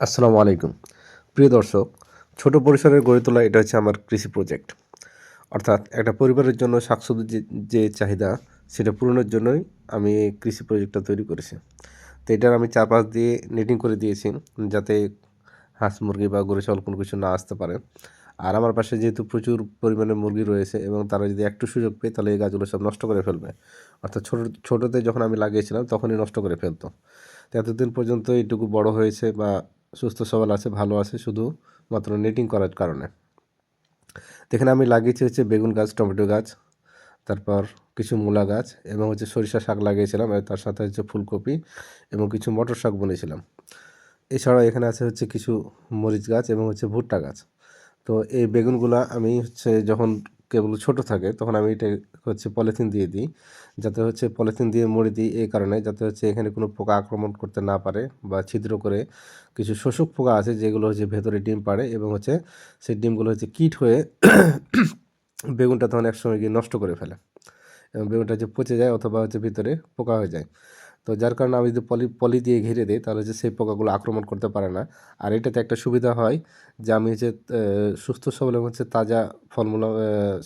আসসালামু আলাইকুম। প্রিয় দর্শক, ছোট পরিসরে গড়ে তোলা এটা হচ্ছে আমার কৃষি প্রজেক্ট। অর্থাৎ একটা পরিবারের জন্য শাকসবজির যে চাহিদা সেটা পূরণের জন্যই আমি এই কৃষি প্রজেক্টটা তৈরি করেছি। তো এটার আমি চারপাশ দিয়ে নেটিং করে দিয়েছি যাতে হাঁস, মুরগি বা গরু, ছাগল কোনো কিছু না আসতে পারে। আর আমার পাশে যেহেতু প্রচুর পরিমাণে মুরগি রয়েছে এবং তারা যদি একটু সুযোগ পেয়ে তাহলে এই গাছগুলো সব নষ্ট করে ফেলবে। অর্থাৎ ছোটতে যখন আমি লাগিয়েছিলাম তখনই নষ্ট করে ফেলতো। তো এতদিন পর্যন্ত এইটুকু বড় হয়েছে বা সুস্থ সবল আছে, ভালো আছে শুধুমাত্র নেটিং করার কারণে। তো এখানে আমি লাগিয়েছি হচ্ছে বেগুন গাছ, টমেটো গাছ, তারপর কিছু মূলা গাছ এবং হচ্ছে সরিষা শাক লাগিয়েছিলাম। আর তার সাথে হচ্ছে ফুলকপি এবং কিছু মটর শাক বুনেছিলাম। এছাড়াও এখানে আছে হচ্ছে কিছু মরিচ গাছ এবং হচ্ছে ভুট্টা গাছ। তো এই বেগুনগুলা আমি হচ্ছে যখন কেবল ছোট থাকে তখন আমি এটা হচ্ছে পলিথিন দিয়ে দিই, যাতে হচ্ছে পলিথিন দিয়ে মুড়ে দিই এই কারণে যাতে হচ্ছে এখানে কোনো পোকা আক্রমণ করতে না পারে বা ছিদ্র করে কিছু শোষক পোকা আছে যেগুলো হচ্ছে ভেতরে ডিম পাড়ে এবং হচ্ছে সেই ডিমগুলো হচ্ছে কীট হয়ে বেগুনটা তখন একসময় গিয়ে নষ্ট করে ফেলে এবং বেগুনটা যে পচে যায় অথবা হচ্ছে ভিতরে পোকা হয়ে যায়। তো যার কারণে আমি যদি পলি দিয়ে ঘিরে দিই তাহলে হচ্ছে সেই পোকাগুলো আক্রমণ করতে পারে না। আর এটাতে একটা সুবিধা হয় যে আমি হচ্ছে সুস্থ সবল এবং হচ্ছে তাজা ফলমূল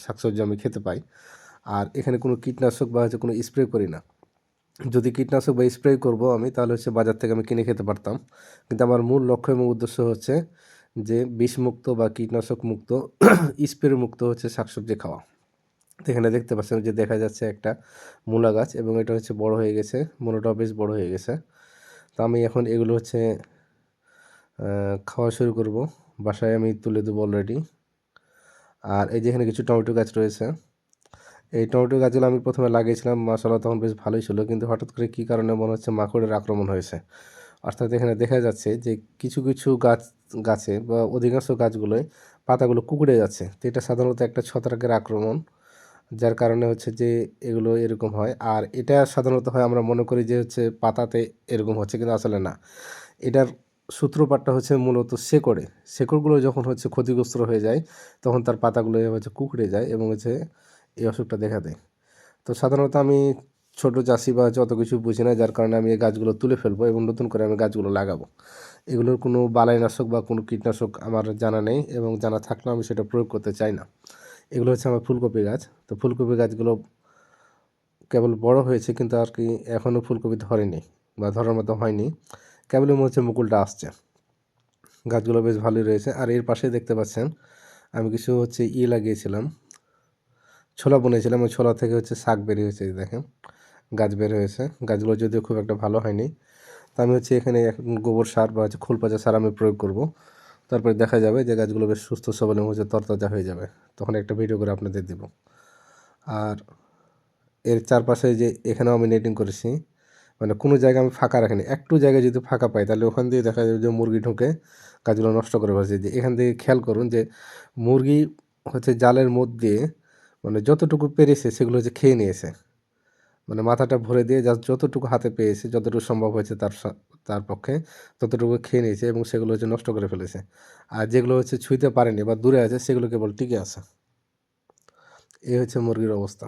শাকসবজি আমি খেতে পাই। আর এখানে কোনো কীটনাশক বা হচ্ছে কোনো স্প্রে করি না। যদি কীটনাশক বা স্প্রে করব আমি তাহলে হচ্ছে বাজার থেকে আমি কিনে খেতে পারতাম। কিন্তু আমার মূল লক্ষ্য এবং উদ্দেশ্য হচ্ছে যে বিষমুক্ত বা কীটনাশক মুক্ত স্প্রে মুক্ত হচ্ছে শাকসবজি খাওয়া। তো এখানে দেখতে পাচ্ছেন যে দেখা যাচ্ছে একটা মূলা গাছ এবং এটা হচ্ছে বড় হয়ে গেছে, মূলাটাও বেশ বড় হয়ে গেছে। তো আমি এখন এগুলো হচ্ছে খাওয়া শুরু করব। বাসায় আমি তুলে দেবো অলরেডি। আর এই যে এখানে কিছু টমেটো গাছ রয়েছে। এই টমেটো গাছগুলো আমি প্রথমে লাগিয়েছিলাম, মাশাআল্লাহ তখন বেশ ভালোই ছিল, কিন্তু হঠাৎ করে কী কারণে মনে হচ্ছে মাকড়ের আক্রমণ হয়েছে। অর্থাৎ এখানে দেখা যাচ্ছে যে কিছু কিছু গাছে বা অধিকাংশ গাছগুলোয় পাতাগুলো কুঁকড়ে যাচ্ছে। তো এটা সাধারণত একটা ছত্রাকের আক্রমণ, যার কারণে হচ্ছে যে এগুলো এরকম হয়। আর এটা সাধারণত হয় আমরা মনে করি যে হচ্ছে পাতাতে এরকম হচ্ছে, কিন্তু আসলে না। এটার সূত্রপাতটা হচ্ছে মূলত শেকড়ে। শেকড়গুলো যখন হচ্ছে ক্ষতিগ্রস্ত হয়ে যায় তখন তার পাতাগুলো হচ্ছে কুঁকড়ে যায় এবং হচ্ছে এই অসুখটা দেখা দেয়। তো সাধারণত আমি ছোট চাষি বা হচ্ছে অত কিছু বুঝি না, যার কারণে আমি এই গাছগুলো তুলে ফেলবো এবং নতুন করে আমি গাছগুলো লাগাবো। এগুলোর কোনো বালাইনাশক বা কোনো কীটনাশক আমার জানা নেই এবং জানা থাকলেও আমি সেটা প্রয়োগ করতে চাই না। এগুলো হচ্ছে আমার ফুলকপি গাছ। তো ফুলকপি গাছগুলো কেবল বড় হয়েছে কিন্তু আর কি এখনও ফুলকপি ধরেনি বা ধরার মতো হয়নি। কেবলই মনে হচ্ছে মুকুলটা আসছে। গাছগুলো বেশ ভালোই রয়েছে। আর এর পাশেই দেখতে পাচ্ছেন আমি কিছু হচ্ছে লাগিয়েছিলাম, ছোলা বুনেছিলাম। ওই ছোলা থেকে হচ্ছে শাক বের হয়েছে, এই দেখেন গাছ বের হয়েছে। গাছগুলো যদিও খুব একটা ভালো হয়নি। তো আমি হচ্ছে এখানে এখন গোবর সার বা হচ্ছে খোল পচা সার আমি প্রয়োগ করব। তারপরে দেখা যাবে যে গাছগুলো বেশ সুস্থ সবল এবং হচ্ছে তরতাজা হয়ে যাবে। তখন একটা ভিডিও করে আপনাদের দেব। আর এর চারপাশে যে এখানেও আমি নেটিং করেছি, মানে কোনো জায়গা আমি ফাঁকা রাখিনি। একটু জায়গায় যদি ফাঁকা পাই তাহলে ওখান দিয়ে দেখা যাবে যে মুরগি ঢুকে গাছগুলো নষ্ট করে ফেলছে। যে এখান থেকে খেয়াল করুন যে মুরগি হচ্ছে জালের মধ্যে মানে যতটুকু পেরেছে সেগুলো হচ্ছে খেয়ে নিয়েছে। মানে মাথাটা ভরে দিয়ে জাস্ট যতটুকু হাতে পেয়েছে, যতটুকু সম্ভব হয়েছে তার পক্ষে ততটুকু খেয়ে নিয়েছে এবং সেগুলো হচ্ছে নষ্ট করে ফেলেছে। আর যেগুলো হচ্ছে ছুঁইতে পারেনি বা দূরে আছে সেগুলো কেবল টিকে আছে। এই হচ্ছে মুরগির অবস্থা।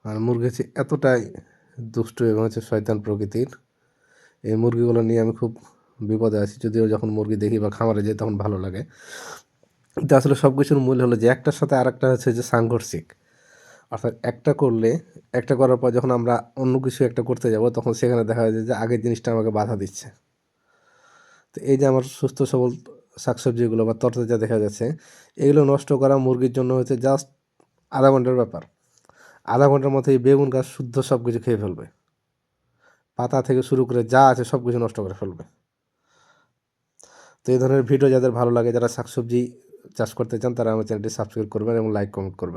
আর মুরগি হচ্ছে এতটাই দুষ্টু এবং হচ্ছে শয়তান প্রকৃতির। এই মুরগিগুলো নিয়ে আমি খুব বিপদে আছি। যদিও যখন মুরগি দেখি বা খামারে যাই তখন ভালো লাগে। কিন্তু আসলে সব কিছুর মূল হলো যে একটার সাথে আরেকটা হচ্ছে যে সাংঘর্ষিক। অর্থাৎ একটা করার পর যখন আমরা অন্য কিছু একটা করতে যাব তখন সেখানে দেখা যায় যে আগের জিনিসটা আমাকে বাধা দিচ্ছে। তো এই যে আমার সুস্থ সবল শাকসবজিগুলো বা তরতাজা দেখা যাচ্ছে, এগুলো নষ্ট করা মুরগির জন্য হচ্ছে জাস্ট আধা ঘন্টার ব্যাপার। আধা ঘন্টার মধ্যে এই বেগুন গাছ শুদ্ধ সব কিছু খেয়ে ফেলবে। পাতা থেকে শুরু করে যা আছে সব কিছু নষ্ট করে ফেলবে। তো এই ধরনের ভিডিও যাদের ভালো লাগে, যারা শাকসবজি চাষ করতে চান, তারা আমার চ্যানেলটি সাবস্ক্রাইব করবেন এবং লাইক কমেন্ট করবেন।